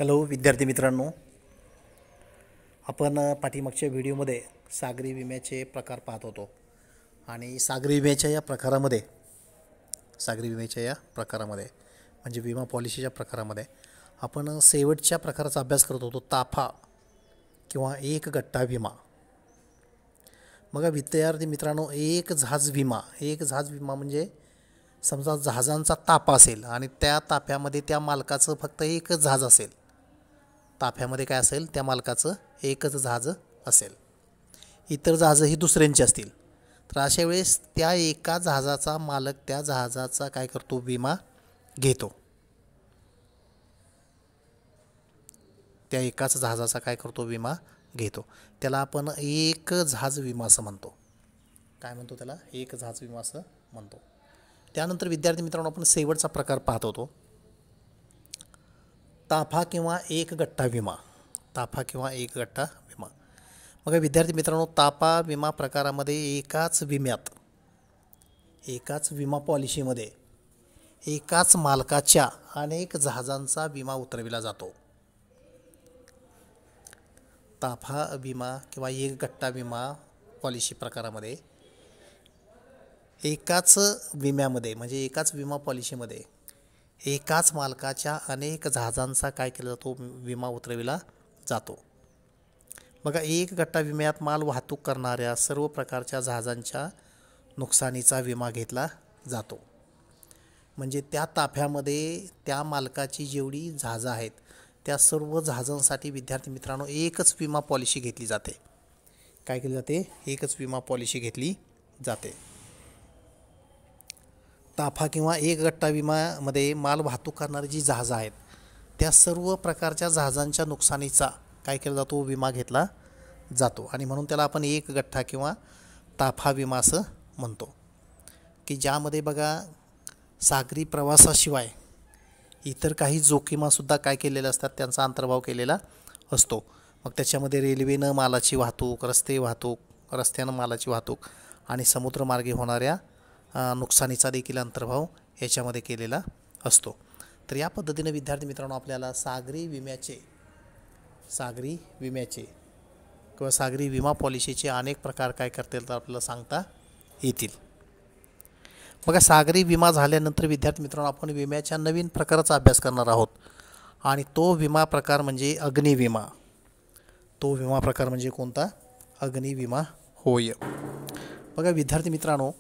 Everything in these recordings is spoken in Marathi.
हॅलो विद्यार्थी मित्रांनो, आपण पाठीमागच्या व्हिडिओमध्ये सागरी विम्याचे प्रकार पाहत होतो आणि सागरी विम्याच्या या प्रकारामध्ये म्हणजे विमा पॉलिसीच्या प्रकारामध्ये आपण शेवटच्या प्रकाराचा अभ्यास करत होतो, ताफा किंवा एक गट्टा विमा. बघा विद्यार्थी मित्रांनो, एक जहाज विमा म्हणजे समजा जहाजांचा ताफा असेल आणि त्या ताफ्यामध्ये त्या मालकाचं फक्त एकच जहाज असेल. ताफ्यामध्ये काय असेल, त्या मालकाचं एकच जहाज असेल, इतर जहाजं ही दुसऱ्यांची असतील. तर अशा वेळेस त्या एका जहाजाचा मालक त्या जहाजाचा काय करतो, विमा घेतो. त्या एकाच जहाजाचा काय करतो, विमा घेतो. त्याला आपण एक जहाज विमा असं म्हणतो. काय म्हणतो त्याला? एक जहाज विमा असं म्हणतो. त्यानंतर विद्यार्थी मित्रांनो, आपण शेवटचा प्रकार पाहत होतो, ताफा किंवा एक गट्टा विमा. मग विद्यार्थी मित्रांनो, ताफा विमा प्रकारामध्ये एकाच विमा पॉलिसीमध्ये एकाच मालकाच्या अनेक जहाजांचा विमा उतरविला जातो. ताफा विमा किंवा एक गट्टा विमा पॉलिसी प्रकारामध्ये एकाच विमा पॉलिसीमध्ये एकाच मालकाच्या अनेक जहाजांचा काय केला जातो, विमा उतरविला जातो. बघा, एक गट्टा विम्यात माल वाहतूक करणाऱ्या सर्व प्रकारच्या जहाजांच्या नुकसानीचा विमा घेतला जातो. म्हणजे त्या ताफ्यामध्ये त्या मालकाची जेवढी जहाजं आहेत त्या सर्व जहाजांसाठी विद्यार्थी मित्रांनो एकच विमा पॉलिसी घेतली जाते. काय केली जाते? एकच विमा पॉलिसी घेतली जाते. ताफा किंवा एक गट्टा विमामध्ये माल वाहतूक करणारी जी जहाजं आहेत त्या सर्व प्रकारच्या जहाजांच्या नुकसानीचा काय केला जातो, विमा घेतला जातो. आणि म्हणून त्याला आपण एक गट्टा किंवा ताफा विमा असं म्हणतो, की ज्यामध्ये बघा सागरी प्रवासाशिवाय इतर काही जोखीमासुद्धा काय केलेल्या असतात, त्यांचा अंतर्भाव केलेला असतो. मग त्याच्यामध्ये रेल्वेनं मालाची वाहतूक, रस्त्यानं मालाची वाहतूक आणि समुद्रमार्गे होणाऱ्या नुकसानीचा देखील अंतर्भाव याच्यामध्ये केलेला असतो. तर या पद्धतीने विद्यार्थी मित्रांनो आपल्याला सागरी विम्याचे किंवा सागरी विमा पॉलिसीचे अनेक प्रकार काय करता येतील तर आपल्याला सांगता येतील. बघा, सागरी विमा झाल्यानंतर विद्यार्थी मित्रांनो आपण विम्याच्या नवीन प्रकाराचा अभ्यास करणार आहोत आणि तो विमा प्रकार म्हणजे अग्निविमा. तो विमा प्रकार म्हणजे कोणता? अग्निविमा होय. बघा विद्यार्थी मित्रांनो,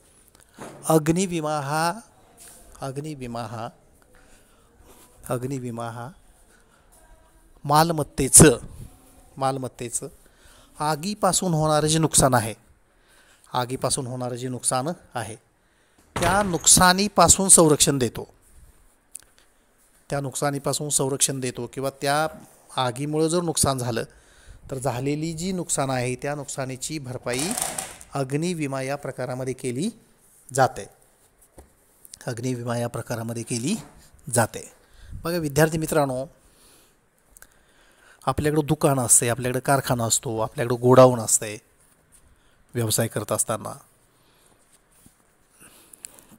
अग्निविमा हा मालमत्तेचं आगीपासून होणारं जे नुकसान आहे त्या नुकसानीपासून संरक्षण देतो किंवा त्या आगीमुळे जर नुकसान झालं तर झालेली जी नुकसान आहे त्या नुकसानीची भरपाई अग्निविमा या प्रकारामध्ये केली जाते. बघा विद्यार्थी मित्रांनो, आपल्याकडं दुकान असते, आपल्याकडे कारखाना असतो, आपल्याकडं गोडाऊन असते. व्यवसाय करत असताना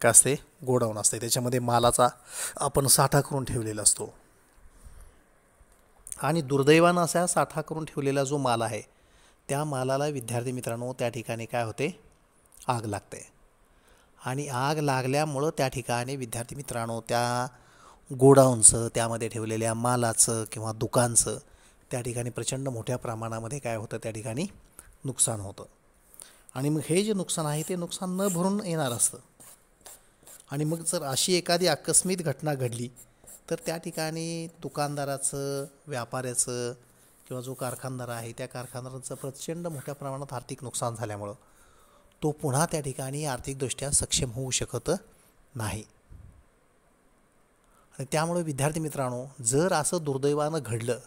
काय असते? गोडाऊन असते. त्याच्यामध्ये मालाचा आपण साठा करून ठेवलेला असतो आणि दुर्दैवानं असा साठा करून ठेवलेला जो माल आहे त्या मालाला विद्यार्थी मित्रांनो त्या ठिकाणी काय होते? आग लागते. आणि आग लागल्यामुळं त्या ठिकाणी विद्यार्थी मित्रांनो त्या गोडाऊनचं, त्यामध्ये ठेवलेल्या मालाचं किंवा दुकानचं त्या ठिकाणी प्रचंड मोठ्या प्रमाणामध्ये काय होतं, त्या ठिकाणी नुकसान होतं. आणि मग हे जे नुकसान आहे ते नुकसान न भरून येणार असतं. आणि मग जर अशी एखादी आकस्मिक घटना घडली तर त्या ठिकाणी दुकानदाराचं, व्यापाऱ्याचं किंवा जो कारखानदार आहे त्या कारखानदाराचं प्रचंड मोठ्या प्रमाणात आर्थिक नुकसान झाल्यामुळं तो पुन्हा त्या ठिकाणी आर्थिकदृष्ट्या सक्षम होऊ शकत नाही. आणि त्यामुळे विद्यार्थी मित्रांनो, जर असं दुर्दैवानं घडलं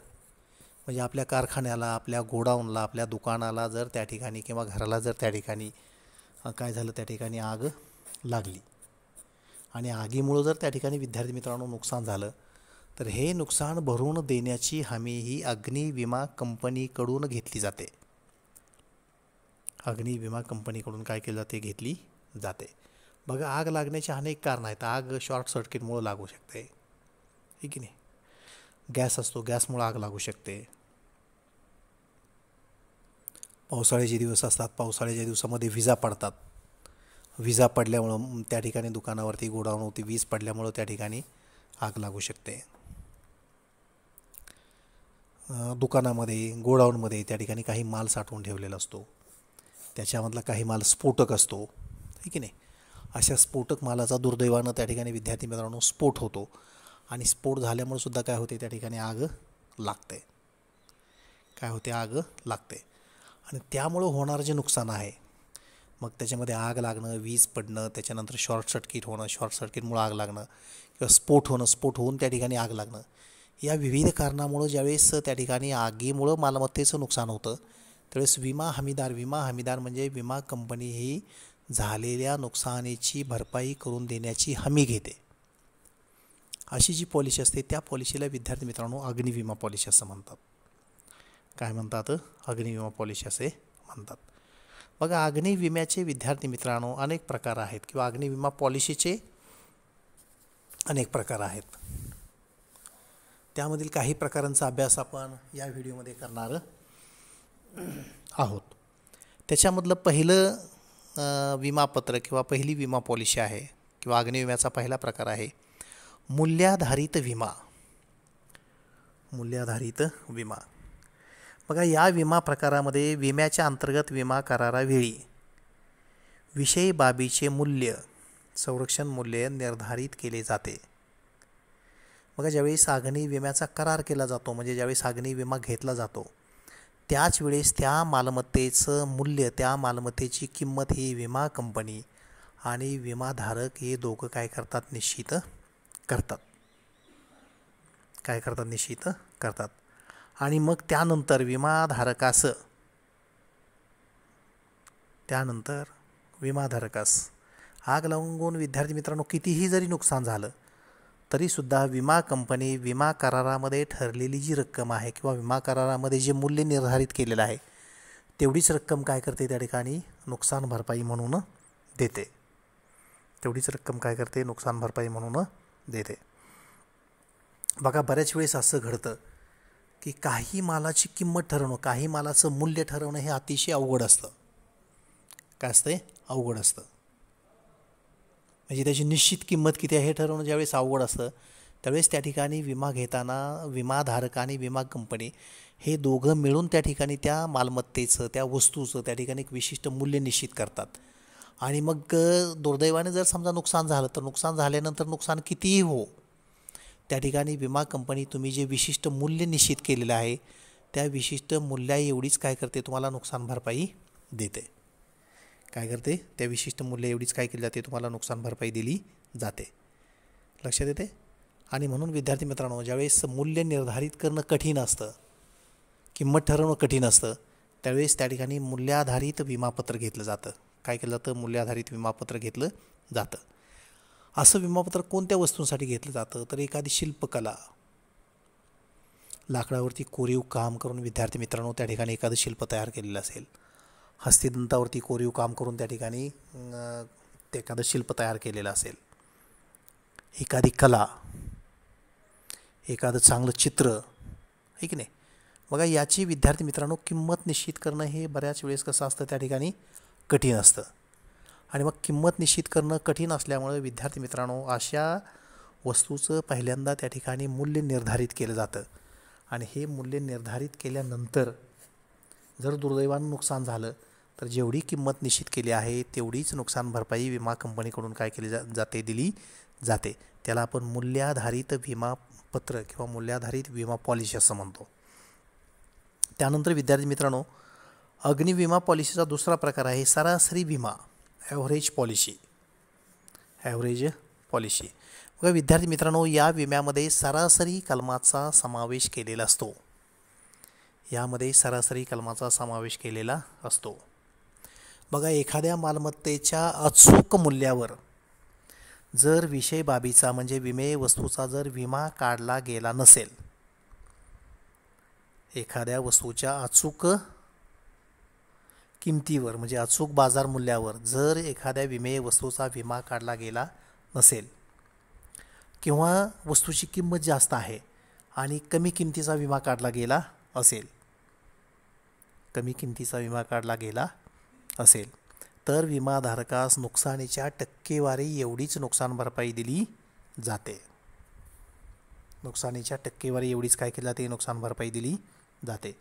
म्हणजे आपल्या कारखान्याला, आपल्या गोडाऊनला, आपल्या दुकानाला जर त्या ठिकाणी किंवा घराला जर त्या ठिकाणी काय झालं, त्या ठिकाणी आग लागली आणि आगीमुळं जर त्या ठिकाणी विद्यार्थी मित्रांनो नुकसान झालं तर हे नुकसान भरून देण्याची हमी ही अग्निविमा कंपनीकडून घेतली जाते. अग्निविमा कंपनीकडून काय केलं जाते? घेतली जाते. बघा, आग लागण्याची अनेक कारणं आहेत. आग शॉर्ट सर्किटमुळे लागू शकते, ठीक की नाही? गॅस असतो, गॅसमुळे आग लागू शकते. पावसाळ्याचे दिवस असतात, पावसाळ्याच्या दिवसामध्ये विजा पडतात. विजा पडल्यामुळं त्या ठिकाणी दुकानावरती गोडाऊनवरती वीज पडल्यामुळं त्या ठिकाणी आग लागू शकते. दुकानामध्ये गोडाऊनमध्ये त्या ठिकाणी काही माल साठवून ठेवलेला असतो, त्याच्यामधला काही माल स्फोटक असतो, है की नाही. अशा स्फोटक मालाचा दुर्दैवानं त्या ठिकाणी विद्यार्थी मित्रांनो स्फोट होतो आणि स्फोट झाल्यामुळे सुद्धा काय होते, त्या ठिकाणी आग लागते. काय होते, आग लागते. आणि त्यामुळं होणारं जे नुकसान आहे, मग त्याच्यामध्ये आग लागणं, वीज पडणं, त्याच्यानंतर शॉर्ट सर्किट होणं, शॉर्ट सर्किटमुळं आग लागणं किंवा स्फोट होणं, स्फोट होऊन त्या ठिकाणी आग लागणं, या विविध कारणामुळं ज्यावेळेस त्या ठिकाणी आगीमुळं मालमत्तेचं नुकसान होतं त्यावेळेस विमा हमीदार म्हणजे विमा कंपनी ही झालेल्या नुकसानीची भरपाई करून देण्याची हमी घेते. अशी जी पॉलिसी असते त्या पॉलिसीला विद्यार्थी मित्रांनो अग्निविमा पॉलिसी असं म्हणतात. काय म्हणतात, अग्निविमा पॉलिसी असे म्हणतात. बघा, अग्निविम्याचे विद्यार्थी मित्रांनो अनेक प्रकार आहेत किंवा अग्निविमा पॉलिसीचे अनेक प्रकार आहेत. त्यामधील काही प्रकारांचा अभ्यास आपण या व्हिडिओमध्ये करणार आहोत. त्याच्यामधलं पहिलं विमापत्र किंवा पहिली विमा पॉलिसी आहे किंवा अग्निविम्याचा पहिला प्रकार आहे मूल्याधारित विमा. मूल्याधारित विमा. बघा, या विमा प्रकारामध्ये विम्याच्या अंतर्गत विमा करारावेळी विषयी बाबीचे मूल्य, संरक्षण मूल्य निर्धारित केले जाते. बघा, ज्यावेळेस अग्निविम्याचा करार केला जातो म्हणजे ज्यावेळेस अग्निविमा घेतला जातो त्याच वेळेस त्या मालमत्तेचं मूल्य, त्या मालमत्तेची किंमत ही विमा कंपनी आणि विमाधारक हे दोघं काय करतात, निश्चित करतात. काय करतात, निश्चित करतात. आणि मग त्यानंतर विमाधारकास आग लागून विद्यार्थी मित्रांनो कितीही जरी नुकसान झालं तरीसुद्धा विमा कंपनी विमा करारामध्ये ठरलेली जी रक्कम आहे किंवा विमा करारामध्ये जे मूल्य निर्धारित केलेलं आहे तेवढीच रक्कम काय करते, त्या ठिकाणी नुकसान भरपाई म्हणून देते. तेवढीच रक्कम काय करते, नुकसान भरपाई म्हणून देते. बघा, बऱ्याच वेळेस असं घडतं की काही मालाची किंमत ठरवणं, काही मालाचं मूल्य ठरवणं हे अतिशय अवघड असतं. काय असतं, अवघड असतं. म्हणजे त्याची निश्चित किंमत किती आहे हे ठरवणं ज्यावेळेस अवघड असतं त्यावेळेस त्या ठिकाणी विमा घेताना विमाधारक आणि विमा कंपनी हे दोघं मिळून त्या ठिकाणी त्या मालमत्तेचं, त्या वस्तूचं त्या ठिकाणी एक विशिष्ट मूल्य निश्चित करतात. आणि मग दुर्दैवाने जर समजा नुकसान झालं तर नुकसान झाल्यानंतर नुकसान कितीही हो, त्या ठिकाणी विमा कंपनी तुम्ही जे विशिष्ट मूल्य निश्चित केलेलं आहे त्या विशिष्ट मूल्या एवढीच काय करते, तुम्हाला नुकसान भरपाई देते. काय करते, त्या विशिष्ट मूल्य एवढीच काय केली जाते, तुम्हाला नुकसान भरपाई दिली जाते. लक्षात येते. आणि म्हणून विद्यार्थी मित्रांनो ज्यावेळेस मूल्य निर्धारित करणं कठीण असतं, किंमत ठरवणं कठीण असतं त्यावेळेस त्या ठिकाणी मूल्याधारित विमापत्र घेतलं जातं. काय केलं जातं, मूल्याधारित विमापत्र घेतलं जातं. असं विमापत्र कोणत्या वस्तूंसाठी घेतलं जातं तर एखादी शिल्पकला, लाकडावरती कोरीव काम करून विद्यार्थी मित्रांनो त्या ठिकाणी एखादं शिल्प तयार केलेलं असेल, हस्तिदंतावरती कोरीव काम करून त्या ठिकाणी ते एखादं शिल्प तयार केलेलं असेल, एखादी कला, एखादं चांगलं चित्र, आहे की नाही. बघा, याची विद्यार्थी मित्रांनो किंमत निश्चित करणं हे बऱ्याच वेळेस कसं असतं, त्या ठिकाणी कठीण असतं. आणि मग किंमत निश्चित करणं कठीण असल्यामुळे विद्यार्थी मित्रांनो अशा वस्तूचं पहिल्यांदा त्या ठिकाणी मूल्य निर्धारित केलं जातं. आणि हे मूल्य निर्धारित केल्यानंतर जर दुर्दैवानं नुकसान झालं तर जेवढी किंमत निश्चित केली आहे तेवढीच नुकसान भरपाई विमा कंपनीकडून काय केली जाते, दिली जाते. त्याला आपण मूल्याधारित विमापत्र किंवा मूल्याधारित विमा पॉलिसी असं म्हणतो. त्यानंतर विद्यार्थी मित्रांनो अग्निविमा पॉलिसीचा दुसरा प्रकार आहे सरासरी विमा, ॲव्हरेज पॉलिसी. Average policy. बघा विद्यार्थी मित्रांनो या विम्यामध्ये सरासरी कलमाचा समावेश केलेला असतो. यामध्ये सरासरी कलमाचा समावेश केलेला असतो. बघा, एखाद्या मालमत्तेच्या अचूक मूल्यावर जर विषय बाबीचा म्हणजे विमे वस्तूचा जर विमा काढला गेला नसेल, एखाद्या वस्तूच्या अचूक किमतीवर म्हणजे अचूक बाजार मूल्यावर जर एखाद्या विमे वस्तूचा विमा काढला गेला नसेल किंवा वस्तूची किंमत जास्त आहे आणि कमी किमतीचा विमा काढला गेला असेल, कमी किमतीचा विमा काढला गेला असेल तर विमाधारकास नुकसानीच्या टक्केवारी एवढीच नुकसान भरपाई दिली जाते. नुकसानीच्या टक्केवारी एवढीच काय केली जाते, नुकसान भरपाई दिली जाते.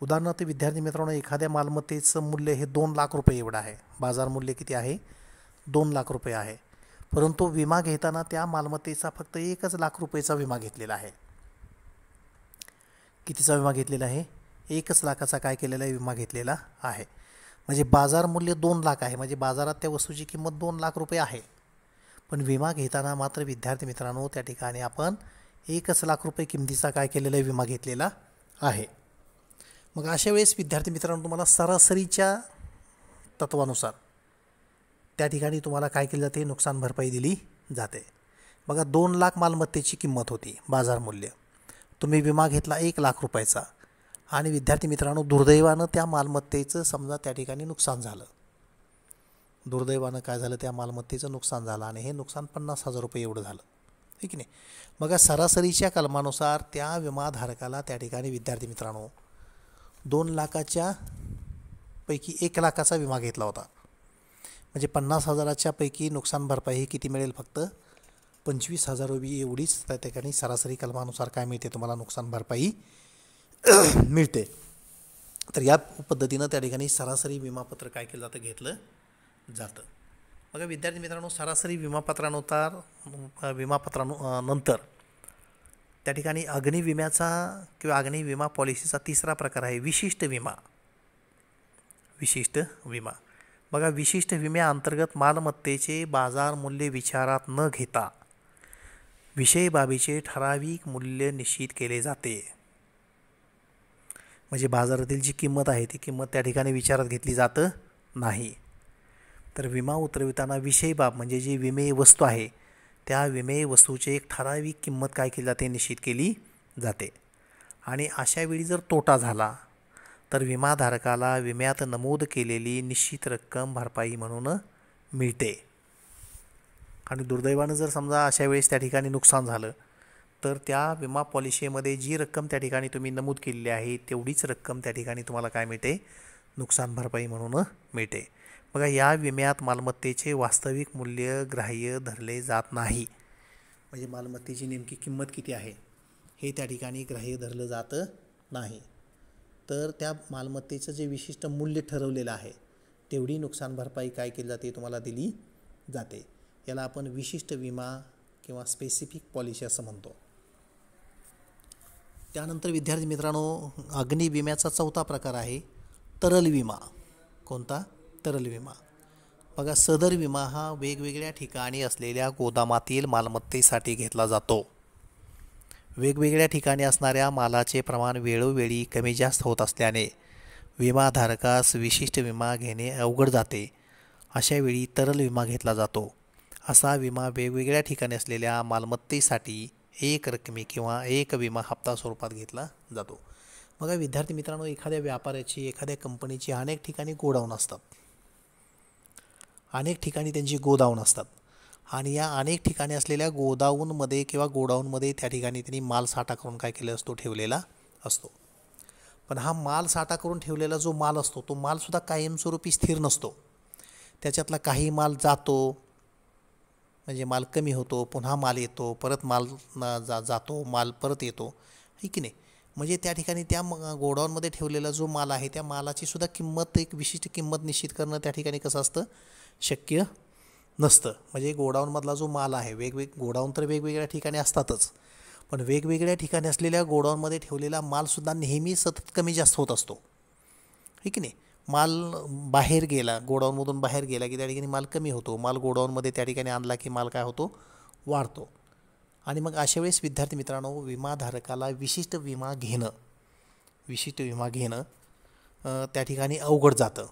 उदाहरणार्थ विद्यार्थी मित्रांनो, एखाद्या मालमत्तेचं मूल्य हे 2 लाख रुपये एवढं आहे. बाजार मूल्य किती आहे, 2 लाख रुपये आहे. परंतु विमा घेताना त्या मालमत्तेचा फक्त 1 लाख रुपयेचा विमा घेतलेला आहे. कितीचा विमा घेतलेला आहे, 1 लाखाचा काय केलेला आहे, विमा घेतलेला आहे. म्हणजे बाजार मूल्य 2 लाख आहे, म्हणजे बाजारात त्या वस्तूची किंमत 2 लाख रुपये आहे. पण विमा घेताना मात्र विद्यार्थी मित्रांनो त्या ठिकाणी आपण 1 लाख रुपये किमतीचा काय केलेला आहे, विमा घेतलेला आहे. मग अशा वेळेस विद्यार्थी मित्रांनो तुम्हाला सरासरीच्या तत्वानुसार त्या ठिकाणी तुम्हाला काय केले जाते, नुकसान भरपाई दिली जाते. बघा 2 लाख मालमत्तेची किंमत होती बाजार मूल्य, तुम्ही विमा घेतला 1 लाख रुपयाचा आणि विद्यार्थी मित्रांनो दुर्दैवानं त्या मालमत्तेचं समजा त्या ठिकाणी नुकसान झालं. दुर्दैवानं काय झालं, त्या मालमत्तेचं नुकसान झालं आणि हे नुकसान 50,000 रुपये एवढं झालं, ठीक नाही. मग सरासरीच्या कलमानुसार त्या विमाधारकाला त्या ठिकाणी विद्यार्थी मित्रांनो 2 लाखाच्या पैकी 1 लाखाचा विमा घेतला होता. म्हणजे 50,000च्या पैकी नुकसान भरपाई ही किती मिळेल, फक्त 25,000 रुपये एवढीच त्या ठिकाणी सरासरी कलमानुसार काय मिळते, तुम्हाला नुकसान भरपाई मिळते. तर या पद्धतीनं त्या ठिकाणी सरासरी विमापत्र काय केलं जातं, घेतलं जातं. बघा विद्यार्थी मित्रांनो, सरासरी विमापत्रानंतर त्या ठिकाणी अग्निविम्याचा किंवा अग्निविमा पॉलिसीचा तिसरा प्रकार आहे विशिष्ट विमा. विशिष्ट विमा बघा, विशिष्ट विम्याअंतर्गत मालमत्तेचे बाजार मूल्य विचारात न घेता विषय बाबीचे ठराविक मूल्य निश्चित केले जाते. म्हणजे बाजारातील जी किंमत आहे ती किंमत त्या ठिकाणी विचारात घेतली जात नाही. तर विमा उतरविताना विषय बाब म्हणजे जी विमे वस्तू आहे त्या विमे वस्तूची एक ठराविक किंमत काय केली जाते, निश्चित केली जाते. आणि अशा वेळी जर तोटा झाला तर विमाधारकाला विम्यात नमूद केलेली निश्चित रक्कम भरपाई म्हणून मिळते. आणि दुर्दैवानं जर समजा अशा वेळेस त्या ठिकाणी नुकसान झालं तर त्या विमा पॉलिसीमध्ये जी रक्कम त्या ठिकाणी तुम्ही नमूद केलेली आहे तेवढीच रक्कम त्या ठिकाणी तुम्हाला काय मिळते, नुकसान भरपाई म्हणून मिळते. बघा या विम्यात मालमत्तेचे वास्तविक मूल्य ग्राह्य धरले जात नाही. म्हणजे मालमत्तेची नेमकी किंमत किती आहे हे त्या ठिकाणी ग्राह्य धरलं जात नाही. तर त्या मालमत्तेचं जे विशिष्ट मूल्य ठरवलेलं आहे तेवढी नुकसान भरपाई काय केली जाते, तुम्हाला दिली जाते. याला आपण विशिष्ट विमा किंवा स्पेसिफिक पॉलिसी असं म्हणतो. त्यानंतर विद्यार्थी मित्रांनो अग्निविम्याचा चौथा प्रकार आहे तरल विमा. कोणता, तरल विमा. बघा सदर विमा हा वेगवेगळ्या ठिकाणी असलेल्या गोदामातील मालमत्तेसाठी घेतला जातो. वेगवेगळ्या ठिकाणी असणाऱ्या मालाचे प्रमाण वेळोवेळी कमी जास्त होत असल्याने विमाधारकास विशिष्ट विमा घेणे अवघड जाते. अशावेळी तरल विमा घेतला जातो. असा विमा वेगवेगळ्या ठिकाणी असलेल्या मालमत्तेसाठी एक रकमी किंवा एक विमा हप्ता स्वरूपात घेतला जातो. बघा विद्यार्थी मित्रांनो, एखाद्या व्यापाऱ्याची एखाद्या कंपनीची अनेक ठिकाणी गोडाऊन असतात, अनेक ठिकाणी त्यांची गोडाऊन असतात आणि या अनेक ठिकाणी असलेल्या गोडाऊनमध्ये किंवा गोडाऊनमध्ये त्या ठिकाणी त्यांनी माल साठा करून काय केला असतो, ठेवलेला असतो. पण हा माल साठा करून ठेवलेला जो माल असतो तो मालसुद्धा कायमस्वरूपी स्थिर नसतो. त्याच्यातला काही माल जातो, म्हणजे माल कमी होतो, पुन्हा माल येतो, परत माल जातो, माल परत येतो, आहे की नाही. म्हणजे त्या ठिकाणी त्या गोडाऊनमध्ये ठेवलेला जो माल आहे त्या मालाची सुद्धा किंमत, एक विशिष्ट किंमत निश्चित करणं त्या ठिकाणी कसं असतं, शक्य नसतं. म्हणजे गोडाऊनमधला जो माल आहे गोडाऊन तर वेगवेगळ्या ठिकाणी असतातच, पण वेगवेगळ्या ठिकाणी असलेल्या गोडाऊनमध्ये ठेवलेला मालसुद्धा नेहमी सतत कमी जास्त होत असतो, आहे की नाही. माल बाहेर गेला, गोडाऊनमधून बाहेर गेला की त्या ठिकाणी माल कमी होतो, माल गोडाऊनमध्ये त्या ठिकाणी आणला की माल काय होतो, वाढतो. आणि मग अशा वेळेस विद्यार्थी मित्रांनो विमाधारकाला विशिष्ट विमा घेणं त्या ठिकाणी अवघड जातं.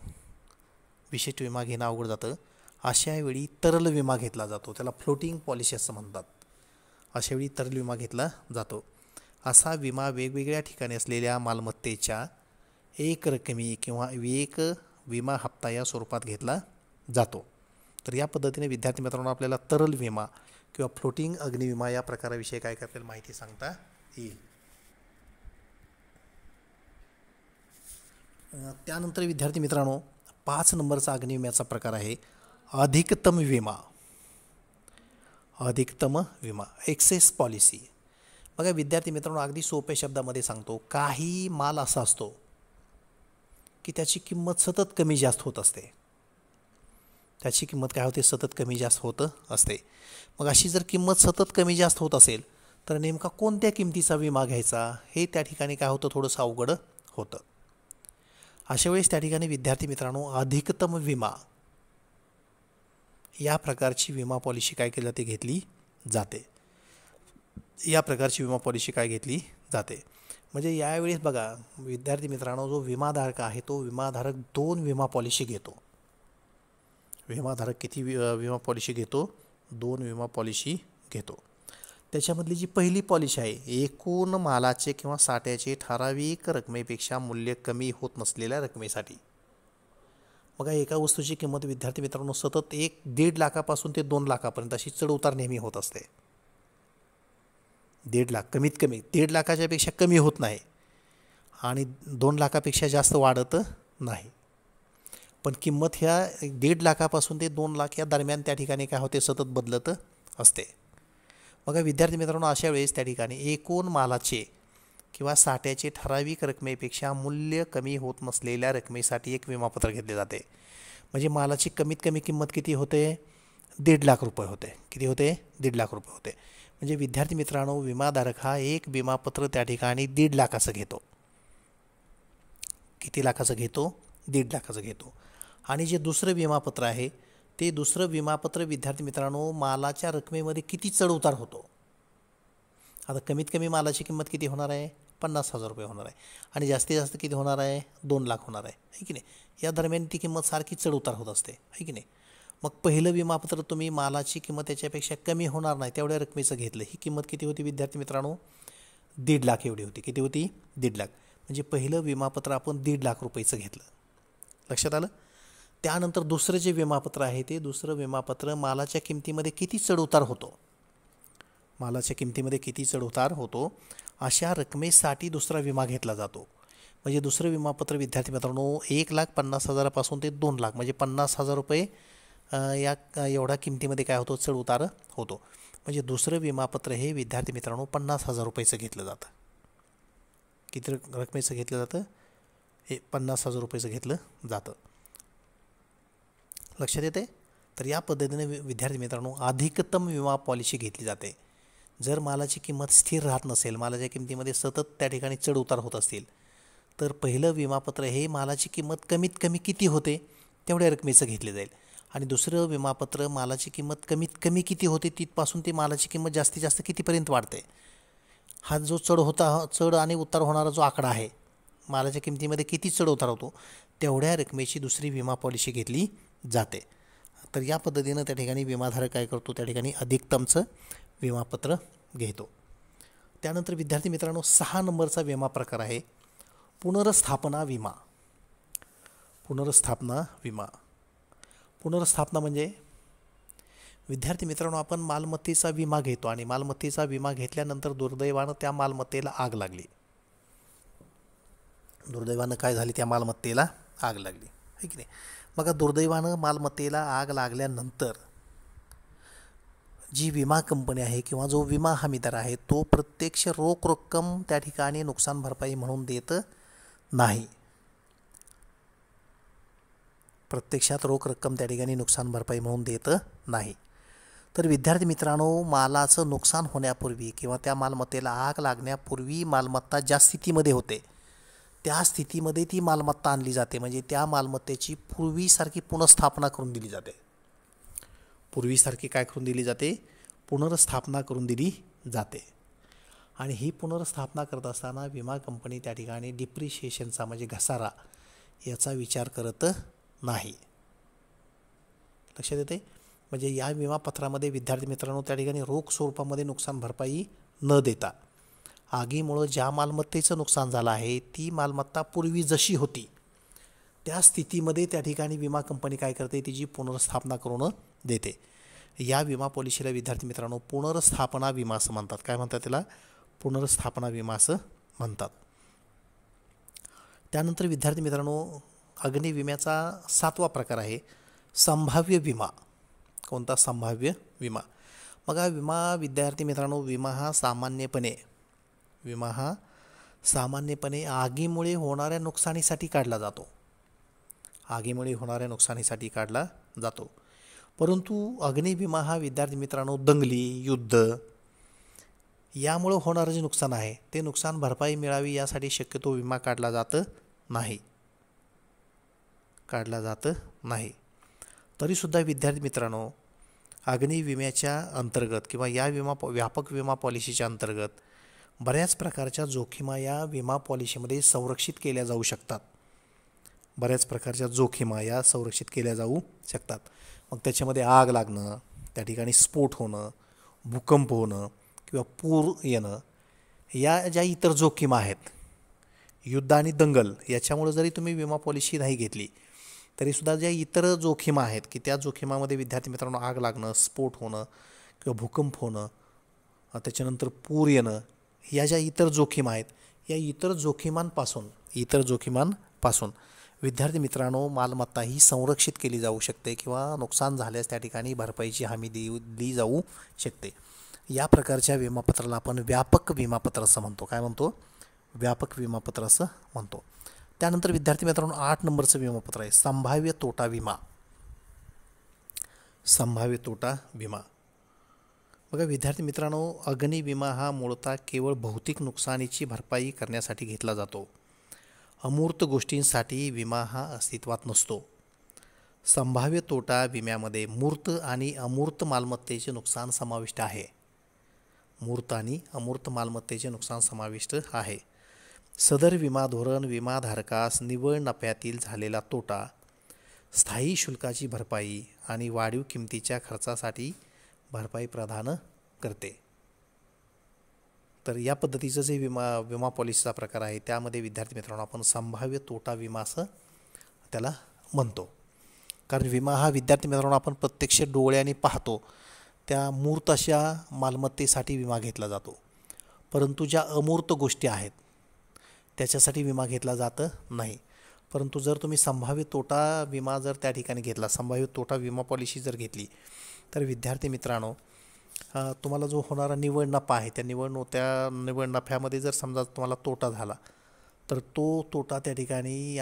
विशिष्ट विमा घेणं अवघड जातं. अशावेळी तरल विमा घेतला जातो, त्याला फ्लोटिंग पॉलिसी असं म्हणतात. अशावेळी तरल विमा घेतला जातो. असा विमा वेगवेगळ्या ठिकाणी असलेल्या मालमत्तेच्या एक रकमी किंवा एक विमा हप्ता या स्वरूपात घेतला जातो. तर या पद्धतीने विद्यार्थी मित्रांनो आपल्याला तरल विमा किंवा फ्लोटिंग अग्निविमा या प्रकाराविषयी काय आपल्याला माहिती सांगता येईल. त्यानंतर विद्यार्थी मित्रांनो 5 नंबरचा अग्नि विम्याचा प्रकार आहे अधिकतम विमा. अधिकतम विमा एक्सेस पॉलिसी. बघा विद्यार्थी मित्रांनो अगदी सोप्या शब्दामध्ये सांगतो, काही माल असा असतो की त्याची किंमत सतत कमी जास्त होत असते. त्याची किंमत काय होते, सतत कमी जास्त होत असते. मग अशी जर किंमत सतत कमी जास्त होत असेल तर नेमका कोणत्या किमतीचा विमा घ्यायचा हे त्या ठिकाणी काय होतं, थोडंसं अवघड होतं. अशा वेळेस त्या ठिकाणी विद्यार्थी मित्रांनो अधिकतम विमा या प्रकारची विमा पॉलिसी काय केली जाते, घेतली जाते. या प्रकारची विमा पॉलिसी काय घेतली जाते. म्हणजे यावेळेस बघा विद्यार्थी मित्रांनो जो विमाधारक आहे तो विमाधारक 2 विमा पॉलिसी घेतो. विमाधारक किती विमा पॉलिसी घेतो, 2 विमा पॉलिसी घेतो. त्याच्यामधली जी पहिली पॉलिसी आहे एकूण मालाचे किंवा साठ्याचे ठराविक रकमेपेक्षा मूल्य कमी होत नसलेल्या रकमेसाठी. बघा एका वस्तूची किंमत विद्यार्थी मित्रांनो सतत 1-1.5 लाखापासून ते 2 लाखापर्यंत अशी चढउतार नेहमी होत असते. 1.5 लाख कमीत कमी 1.5 लाखाच्या पेक्षा कमी होत नाही आणि 2 लाखापेक्षा जास्त वाढत नाही. पण किंमत ह्या 1.5 लाखापासून ते 2 लाख या दरम्यान त्या ठिकाणी काय होते, सतत बदलत असते. बघा विद्यार्थी मित्रांनो अशा वेळेस त्या ठिकाणी एकूण मालाचे किंवा साठ्याचे ठराविक रकमेपेक्षा मूल्य कमी होत नसलेल्या रकमेसाठी एक विमापत्र घेतले जाते. म्हणजे मालाची कमीत कमी किंमत किती होते, 1.5 लाख रुपये होते. किती होते, 1.5 लाख रुपये होते. म्हणजे विद्यार्थी मित्रांनो विमाधारक हा एक विमापत्र त्या ठिकाणी 1.5 लाखाचं घेतो. किती लाखाचं घेतो, 1.5 लाखाचं घेतो. आणि जे दुसरं विमापत्र आहे ते दुसरं विमापत्र विद्यार्थी मित्रांनो मालाच्या रकमेमध्ये किती चढउतार होतो. आता कमीत कमी मालाची किंमत किती होणार आहे, 50,000 रुपये होणार आहे आणि जास्तीत जास्त किती होणार आहे, 2 लाख होणार आहे, है की नाही. या दरम्यान ती किंमत सारखी चढउतार होत असते, है की नाही. मग पहिलं विमापत्र तुम्ही मालाची किंमत त्याच्यापेक्षा कमी होणार नाही तेवढ्या रकमेचं घेतलं. ही किंमत किती होती विद्यार्थी मित्रांनो, 1.5 लाख एवढी होती. किती होती, 1.5 लाख. म्हणजे पहिलं विमापत्र आपण 1.5 लाख रुपयेचं घेतलं. लक्षात आलं. त्यानंतर दुसरं जे विमापत्र आहे ते दुसरं विमापत्र मालाच्या किमतीमध्ये किती चढउतार होतो, मालाच्या किमतीमध्ये किती चढउतार होतो अशा रकमेसाठी दुसरा विमा घेतला जातो. म्हणजे दुसरं विमापत्र विद्यार्थी मित्रांनो 1,50,000पासून ते 2 लाख म्हणजे 50,000 रुपये या एवढा किमतीमध्ये काय होतो, चढउतार होतो. म्हणजे दुसरं विमापत्र हे विद्यार्थी मित्रांनो 50,000 रुपयेचं घेतलं जातं. किती रकमेचं घेतलं जातं, हे 50,000 रुपयेचं घेतलं जातं. लक्षात येते. तर या पद्धतीने विद्यार्थी मित्रांनो अधिकतम विमा पॉलिसी घेतली जाते. जर मालाची किंमत स्थिर राहत नसेल, मालाच्या किमतीमध्ये सतत त्या ठिकाणी चढउतार होत असतील तर पहिलं विमापत्र हे मालाची किंमत कमीत कमी किती होते तेवढ्या रकमेचं घेतले जाईल आणि दुसरं विमापत्र मालाची किंमत कमीत कमी किती होते तिथपासून ती मालाची किंमत जास्तीत जास्त कितीपर्यंत वाढते. हा जो चढ आणि उतार होणारा जो आकडा आहे, मालाच्या किमतीमध्ये किती चढ उतार होतो तेवढ्या रकमेची दुसरी विमा पॉलिसी घेतली जाते. तर या पद्धतीनं त्या ठिकाणी विमाधारक काय करतो, त्या ठिकाणी अधिकतमचं विमापत्र घेतो. त्यानंतर विद्यार्थी मित्रांनो 6 नंबरचा विमा प्रकार आहे पुनर्स्थापना विमा. पुनर्स्थापना विमा. पुनर्स्थापना म्हणजे विद्यार्थी मित्रांनो आपण मालमत्तेचा विमा घेतो आणि मालमत्तेचा विमा घेतल्यानंतर दुर्दैवानं त्या मालमत्तेला आग लागली. दुर्दैवानं काय झाली, त्या मालमत्तेला आग लागली, है की नाही. मग दुर्दैवानं मालमत्तेला आग लागल्यानंतर जी विमा कंपनी आहे किंवा जो विमा हमीदार आहे तो प्रत्यक्ष रोख रक्कम त्या ठिकाणी नुकसान भरपाई म्हणून देत नाही. प्रत्यक्षात रोख रक्कम त्या ठिकाणी नुकसान भरपाई म्हणून देत नाही. तर विद्यार्थी मित्रांनो मालाचं नुकसान होण्यापूर्वी किंवा त्या मालमत्तेला आग लागण्यापूर्वी मालमत्ता ज्या स्थितीमध्ये होते त्या स्थितीमध्ये ती मालमत्ता आणली जाते. म्हणजे त्या मालमत्तेची पूर्वीसारखी पुनर्स्थापना करून दिली जाते. पूर्वीसारखी काय करून दिली जाते, पुनर्स्थापना करून दिली जाते. आणि ही पुनर्स्थापना करत असताना विमा कंपनी त्या ठिकाणी डिप्रिशिएशनचा म्हणजे घसारा याचा विचार करत नाही. लक्षात येते. म्हणजे या विमापत्रामध्ये विद्यार्थी मित्रांनो त्या ठिकाणी रोख स्वरूपामध्ये नुकसान भरपाई न देता आगीमुळं ज्या मालमत्तेचं नुकसान झालं आहे ती मालमत्ता पूर्वी जशी होती त्या स्थितीमध्ये त्या ठिकाणी विमा कंपनी काय करते, तिची पुनर्स्थापना करून देते. या विमा पॉलिसीला विद्यार्थी मित्रांनो पुनर्स्थापना विमा असं म्हणतात. काय म्हणतात त्याला, पुनर्स्थापना विमा असं म्हणतात. त्यानंतर विद्यार्थी मित्रांनो, अग्निविम्याचा 7वा प्रकार आहे संभाव्य विमा. कोणता? संभाव्य विमा. मग हा विमा विद्यार्थी मित्रांनो, विमा हा सामान्यपणे आगीमुळे होणाऱ्या नुकसानीसाठी काढला जातो. आगीमुळे होणाऱ्या नुकसानीसाठी काढला जातो. परंतु अग्निविमा हा विद्यार्थी मित्रांनो, दंगली, युद्ध यामुळं होणारं जे नुकसान आहे ते नुकसान भरपाई मिळावी यासाठी शक्यतो विमा काढला जात नाही. तरीसुद्धा विद्यार्थी मित्रांनो, अग्निविम्याच्या अंतर्गत किंवा या व्यापक विमा पॉलिसीच्या अंतर्गत बऱ्याच प्रकारच्या जोखिमा या विमा पॉलिसीमध्ये संरक्षित केल्या जाऊ शकतात. मग त्याच्यामध्ये आग लागणं, त्या ठिकाणी स्फोट होणं, भूकंप होणं किंवा पूर येणं, या ज्या इतर जोखिमा आहेत, युद्ध आणि दंगल याच्यामुळे जरी तुम्ही विमा पॉलिसी नाही घेतली तरीसुद्धा ज्या इतर जोखिमा आहेत की त्या जोखिमामध्ये विद्यार्थी मित्रांनो आग लागणं, स्फोट होणं किंवा भूकंप होणं, त्याच्यानंतर पूर येणं, या ज्या इतर जोखिमा आहेत या इतर जोखिमांपासून विद्यार्थी मित्रांनो मालमत्ता ही संरक्षित केली जाऊ शकते किंवा नुकसान झाल्यास त्या ठिकाणी भरपाईची हमी दिली जाऊ शकते. या प्रकारच्या विमापत्राला आपण व्यापक विमापत्र असं म्हणतो. काय म्हणतो? व्यापक विमापत्र असं म्हणतो. त्यानंतर विद्यार्थी मित्रांनो 8 नंबरचं विमापत्र आहे संभाव्य तोटा विमा. बघा विद्यार्थी मित्रांनो, अग्निविमा हा मूळतः केवळ भौतिक नुकसानीची भरपाई करण्यासाठी घेतला जातो. अमूर्त गोष्टींसाठी विमा हा अस्तित्वात नसतो. संभाव्य तोटा विम्यामध्ये मूर्त आणि अमूर्त मालमत्तेचे नुकसान समाविष्ट आहे. सदर विमा धोरण विमाधारकास निव्वळ नफ्यातील झालेला तोटा, स्थायी शुल्काची भरपाई आणि वाढीव किमतीच्या खर्चासाठी भरपाई प्रदान करते. तर या पद्धतीचं जे विमा पॉलिसीचा प्रकार आहे त्यामध्ये विद्यार्थी मित्रांनो आपण संभाव्य तोटा विमा असं त्याला म्हणतो. कारण विमा हा विद्यार्थी मित्रांनो आपण प्रत्यक्ष डोळ्याने पाहतो त्या मूर्त अशा मालमत्तेसाठी विमा घेतला जातो. परंतु ज्या अमूर्त गोष्टी आहेत त्याच्यासाठी विमा घेतला जात नाही. परंतु जर तुम्ही संभाव्य तोटा विमा जर त्या ठिकाणी घेतला, संभाव्य तोटा विमा पॉलिसी जर घेतली तर विद्यार्थी मित्रांनो तुम्हाला जो होणारा निव्वळ नफा आहे त्या निव्वळ नफ्यामध्ये जर समजा तुम्हाला तोटा झाला तर तो तोटा त्या ठिकाणी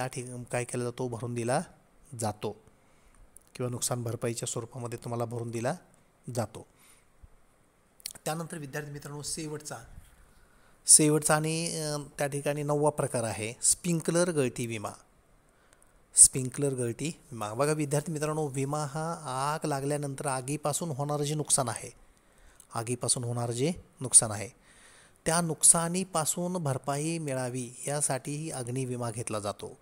काय केला जातो? भरून दिला जातो किंवा नुकसान भरपाईच्या स्वरूपामध्ये तुम्हाला भरून दिला जातो. त्यानंतर विद्यार्थी मित्रांनो शेवटचा आणि त्या ठिकाणी 9वा प्रकार आहे स्प्रिंकलर गळती विमा. बघा विद्यार्थी मित्रांनो, विमा हा आग लागल्यानंतर आगीपासून होणारं जे नुकसान आहे त्या नुकसानीपासून भरपाई मिळावी यासाठी अग्निविमा घेतला जातो.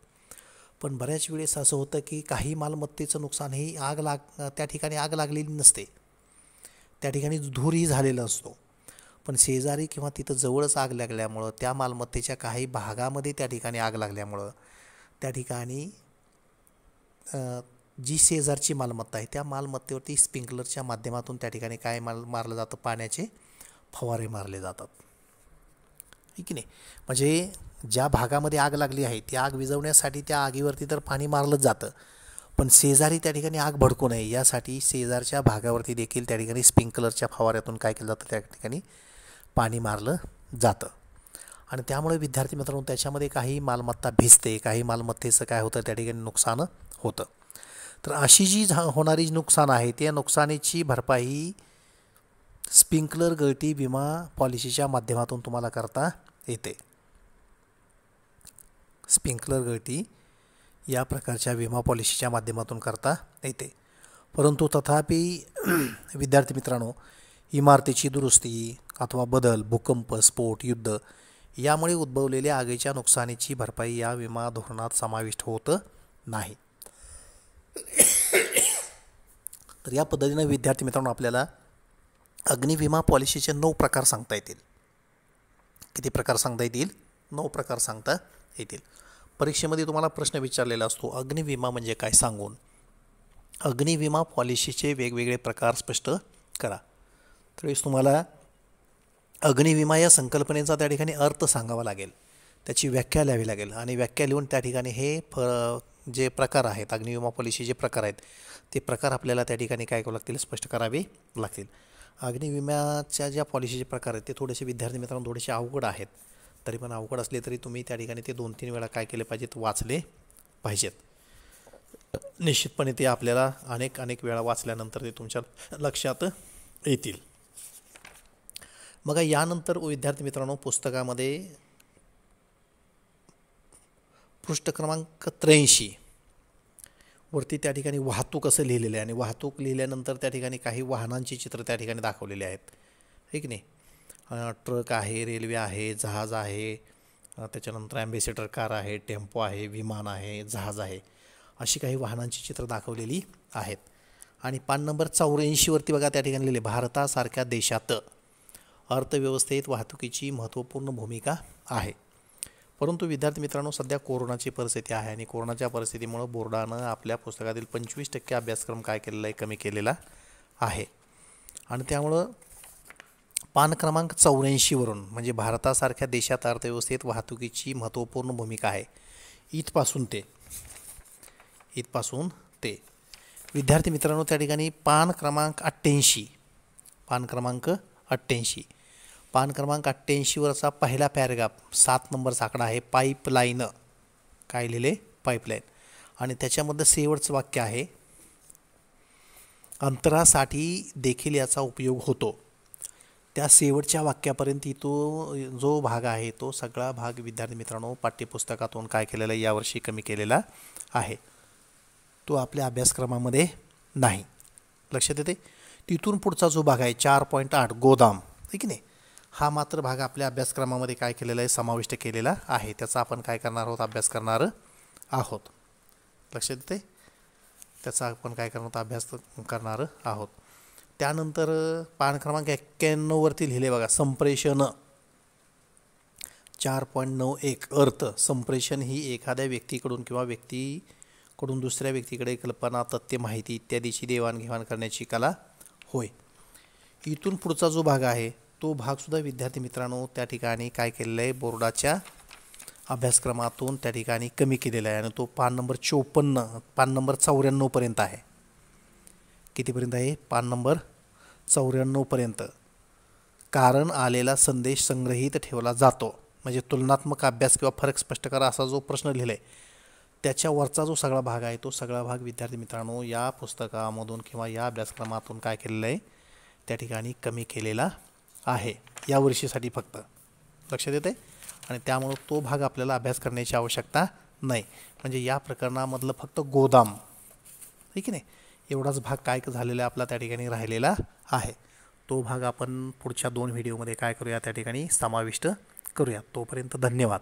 पण बऱ्याच वेळेस असं होतं की काही मालमत्तेचं नुकसान हे त्या ठिकाणी आग लागलेली नसते, त्या ठिकाणी धूरही झालेला असतो. पण शेजारी किंवा तिथं जवळच आग लागल्यामुळं त्या मालमत्तेच्या काही भागामध्ये त्या ठिकाणी आग लागल्यामुळं त्या ठिकाणी जी शेजारची मालमत्ता आहे त्या मालमत्तेवरती स्प्रिंकलरच्या माध्यमातून त्या ठिकाणी काय मारलं जातं? पाण्याचे फवारे मारले जातात. ठीक आहे. म्हणजे ज्या भागामध्ये आग लागली आहे ती आग विझवण्यासाठी त्या आगीवरती तर पाणी मारलंच जातं, पण शेजारी त्या ठिकाणी आग भडकू नये यासाठी शेजारच्या भागावरती देखील त्या ठिकाणी स्प्रिंकलरच्या फवाऱ्यातून काय केलं जातं? त्या ठिकाणी पाणी मारलं जातं. आणि त्यामुळे विद्यार्थी मित्रांनो त्याच्यामध्ये काही मालमत्ता भिजते, काही मालमत्तेचं काय होतं? त्या ठिकाणी नुकसान होतं. तर अशी जी होणारी नुकसान आहे त्या नुकसानीची भरपाई स्प्रिंकलर गळती विमा पॉलिसीच्या माध्यमातून तुम्हाला करता येते. स्प्रिंकलर गळती या प्रकारच्या विमा पॉलिसीच्या माध्यमातून करता येते. परंतु तथापि विद्यार्थी मित्रांनो, इमारतीची दुरुस्ती अथवा बदल, भूकंप, स्फोट, युद्ध यामुळे उद्भवलेल्या आगीच्या नुकसानीची भरपाई या विमा धोरणात समाविष्ट होत नाही. तर या पद्धतीने विद्यार्थी मित्रांनो आपल्याला अग्निविमा पॉलिसीचे 9 प्रकार सांगता येतील. किती प्रकार सांगता येतील? 9 प्रकार सांगता येतील. परीक्षेमध्ये तुम्हाला प्रश्न विचारलेला असतो अग्निविमा म्हणजे काय सांगून. अग्निविमा पॉलिसीचे वेगवेगळे प्रकार स्पष्ट करा. त्यावेळेस तुम्हाला अग्निविमा या संकल्पनेचा त्या ठिकाणी अर्थ सांगावा लागेल. त्याची व्याख्या लिहावी लागेल आणि व्याख्या लिहून त्या ठिकाणी हे जे प्रकार आहेत अग्निविमा पॉलिसी जे प्रकार आहेत ते प्रकार आपल्याला त्या ठिकाणी काय करावे लागतील, स्पष्ट करावे लागतील. अग्निविम्याच्या ज्या पॉलिसीचे प्रकार आहेत ते थोडेसे विद्यार्थी मित्रांनो थोडेसे अवघड आहेत. तरी पण अवघड असले तरी तुम्ही त्या ठिकाणी ते 2-3 वेळा काय केले पाहिजेत, वाचले पाहिजेत. निश्चितपणे ते आपल्याला अनेक वेळा वाचल्यानंतर ते तुमच्या लक्षात येतील. बघा यानंतर विद्यार्थी मित्रांनो पुस्तकामध्ये पृष्ठ क्रमांक 83 वरती त्या ठिकाणी वाहतूक असं लिहिलेलं आहे आणि वाहतूक लिहिल्यानंतर त्या ठिकाणी काही वाहनांची चित्र त्या ठिकाणी दाखवलेली आहेत, हे की नाही. ट्रक आहे, रेल्वे आहे, जहाज आहे, त्याच्यानंतर ॲम्बेसेडर कार आहे, टेम्पो आहे, विमान आहे, जहाज आहे, अशी काही वाहनांची चित्र दाखवलेली आहेत. आणि पान नंबर 84 वरती बघा त्या ठिकाणी लिहिले भारतासारख्या देशात अर्थव्यवस्थेत वाहतुकीची महत्त्वपूर्ण भूमिका आहे. परंतु विद्यार्थी मित्रांनो सध्या कोरोनाची परिस्थिती आहे आणि कोरोनाच्या परिस्थितीमुळे बोर्डानं आपल्या पुस्तकातील 25% अभ्यासक्रम काय केलेला आहे, कमी केलेला आहे. आणि त्यामुळं पान क्रमांक 84 वरून म्हणजे भारतासारख्या देशात अर्थव्यवस्थेत वाहतुकीची महत्त्वपूर्ण भूमिका आहे इथपासून ते विद्यार्थी मित्रांनो त्या ठिकाणी पान क्रमांक 88 वरचा पहिला पॅरेग्राफ 7 नंबरचा आकडा आहे पाईपलाईन. काय लिहिले, पाईपलाईन. आणि त्याच्यामध्ये शेवटचं वाक्य आहे अंतरासाठी देखील याचा उपयोग होतो. त्या शेवटच्या वाक्यापर्यंत तो जो भाग आहे तो सगळा भाग विद्यार्थी मित्रांनो पाठ्यपुस्तकातून काय केलेला आहे, यावर्षी कमी केलेला आहे. तो आपल्या अभ्यासक्रमामध्ये नाही. लक्षात येते. तिथून पुढचा जो भाग आहे 4.8 गोदाम, आहे की नाही, हा मात्र भाग आपल्या अभ्यासक्रमामध्ये काय केलेला आहे, समाविष्ट केलेला आहे. त्याचा आपण काय करणार आहोत, अभ्यास करणार आहोत. लक्षात येते. त्याचा आपण काय करणार आहोत, अभ्यास करणार आहोत. त्यानंतर पान क्रमांक 91 वरती लिहिले बघा संप्रेषण 4.91 अर्थ. संप्रेषण ही एखाद्या व्यक्तीकडून किंवा व्यक्तीकडून दुसऱ्या व्यक्तीकडे कल्पना, तथ्य, माहिती इत्यादीची देवाणघेवाण करण्याची कला होय. इथून पुढचा जो भाग आहे तो भागसुद्धा विद्यार्थी मित्रांनो त्या ठिकाणी काय केलेलं आहे, बोर्डाच्या अभ्यासक्रमातून त्या ठिकाणी कमी केलेला आहे आणि तो पान नंबर 94 पर्यंत आहे. कितीपर्यंत आहे, पान नंबर 94 पर्यंत. कारण आलेला संदेश संग्रहित ठेवला जातो. म्हणजे तुलनात्मक अभ्यास किंवा फरक स्पष्ट करा असा जो प्रश्न लिहिला आहे त्याच्यावरचा जो सगळा भाग आहे तो सगळा भाग विद्यार्थी मित्रांनो या पुस्तकामधून किंवा या अभ्यासक्रमातून काय केलेलं आहे, त्या ठिकाणी कमी केलेला आहे या वर्षीसाठी फक्त. लक्षात येते. आणि त्यामुळं तो भाग आपल्याला अभ्यास करण्याची आवश्यकता नाही. म्हणजे या प्रकरणामधलं फक्त गोदाम, ठीक आहे नाही, एवढाच भाग काय झालेला आहे आपला त्या ठिकाणी राहिलेला आहे. तो भाग आपण पुढच्या 2 व्हिडिओमध्ये काय करूया, त्या ठिकाणी समाविष्ट करूया. तोपर्यंत धन्यवाद.